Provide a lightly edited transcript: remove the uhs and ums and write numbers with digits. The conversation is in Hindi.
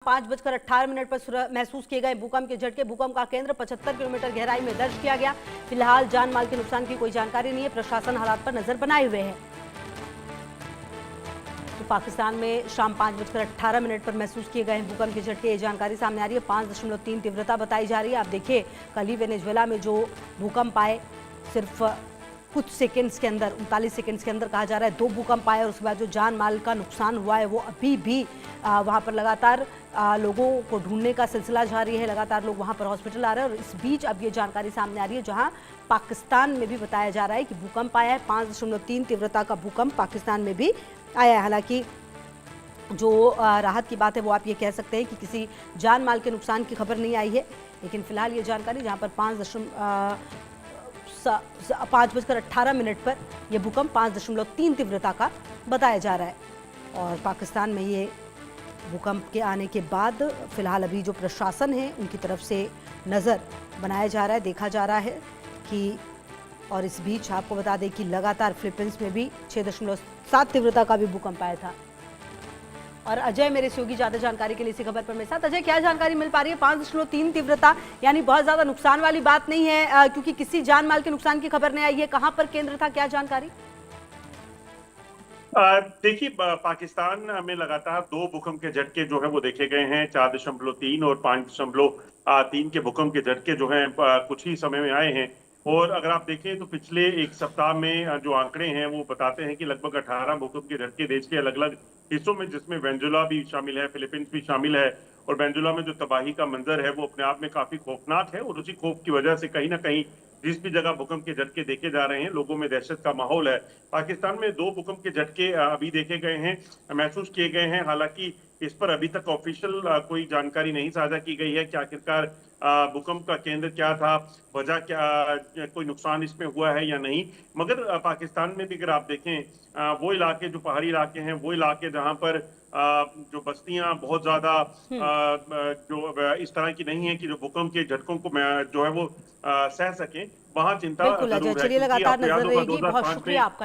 5:18 पर महसूस किए गए भूकंप के झटके। भूकंप का केंद्र 75 किलोमीटर गहराई में दर्ज किया गया। फिलहाल जान माल के नुकसान की कोई जानकारी नहीं है। प्रशासन हालात पर नजर बनाए हुए है। तो पाकिस्तान में शाम 5:18 पर महसूस किए गए भूकंप के झटके, ये जानकारी सामने आ रही है। 5.3 तीव्रता बताई जा रही है। आप देखिए, कल ही वेनेजुएला में जो भूकंप आए, सिर्फ कुछ सेकंड्स के अंदर, 39 सेकंड्स के अंदर कहा जा रहा है 2 भूकंप आए और उसके बाद जो जान माल का नुकसान हुआ है वो अभी भी वहाँ पर लगातार लोगों को ढूंढने का सिलसिला जारी है। लगातार लोग वहाँ पर हॉस्पिटल आ रहे हैं और इस बीच अब ये जानकारी सामने आ रही है जहाँ पाकिस्तान में भी बताया जा रहा है कि भूकंप आया है। 5.3 तीव्रता का भूकंप पाकिस्तान में भी आया है। हालांकि जो राहत की बात है वो आप ये कह सकते हैं कि किसी जान माल के नुकसान की खबर नहीं आई है, लेकिन फिलहाल ये जानकारी जहाँ पर 5:18 पर यह भूकंप 5.3 तीव्रता का बताया जा रहा है। और पाकिस्तान में ये भूकंप के आने के बाद फिलहाल अभी जो प्रशासन है उनकी तरफ से नज़र बनाया जा रहा है, देखा जा रहा है कि। और इस बीच आपको बता दें कि लगातार फिलीपींस में भी 6.7 तीव्रता का भी भूकंप आया था। और अजय मेरे सहयोगी ज्यादा जानकारी के लिए इसी खबर पर मेरे साथ। अजय, क्या जानकारी मिल पा रही है? 5.3 तीव्रता यानी बहुत ज्यादा नुकसान वाली बात नहीं है, क्योंकि किसी जान माल के नुकसान की खबर नहीं आई है। कहां पर केंद्र था, क्या जानकारी? देखिए, पाकिस्तान में लगातार 2 भूकंप के झटके जो है वो देखे गए हैं। 4.3 और 5.3 के भूकंप के झटके जो हैं कुछ ही समय में आए हैं। और अगर आप देखें तो पिछले एक सप्ताह में जो आंकड़े हैं वो बताते हैं कि लगभग 18 भूकंप के झटके देश के अलग अलग हिस्सों में, जिसमें वेनेजुएला भी शामिल है, फिलीपींस भी शामिल है। और वेनेजुएला में जो तबाही का मंजर है वो अपने आप में काफी खौफनाक है। और उसी खौफ की वजह से कहीं ना कहीं जिस भी जगह भूकंप के झटके देखे जा रहे हैं, लोगों में दहशत का माहौल है। पाकिस्तान में 2 भूकंप के झटके अभी देखे गए हैं, महसूस किए गए हैं। हालांकि इस पर अभी तक ऑफिशियल कोई जानकारी नहीं साझा की गई है कि आखिरकार भूकंप का केंद्र क्या था, वजह क्या, कोई नुकसान इसमें हुआ है या नहीं। मगर पाकिस्तान में भी अगर आप देखें, वो इलाके जो पहाड़ी इलाके हैं, वो इलाके जहां पर जो बस्तियां बहुत ज्यादा जो इस तरह की नहीं है कि जो भूकंप के झटकों को जो है वो सह सकें, वहां चिंता बिल्कुल अजय, जरूर है। चलिए क्योंकि लगातार आपको याद नजर होगा रहेगी। बहुत 2005 शुक्रिया में आपका।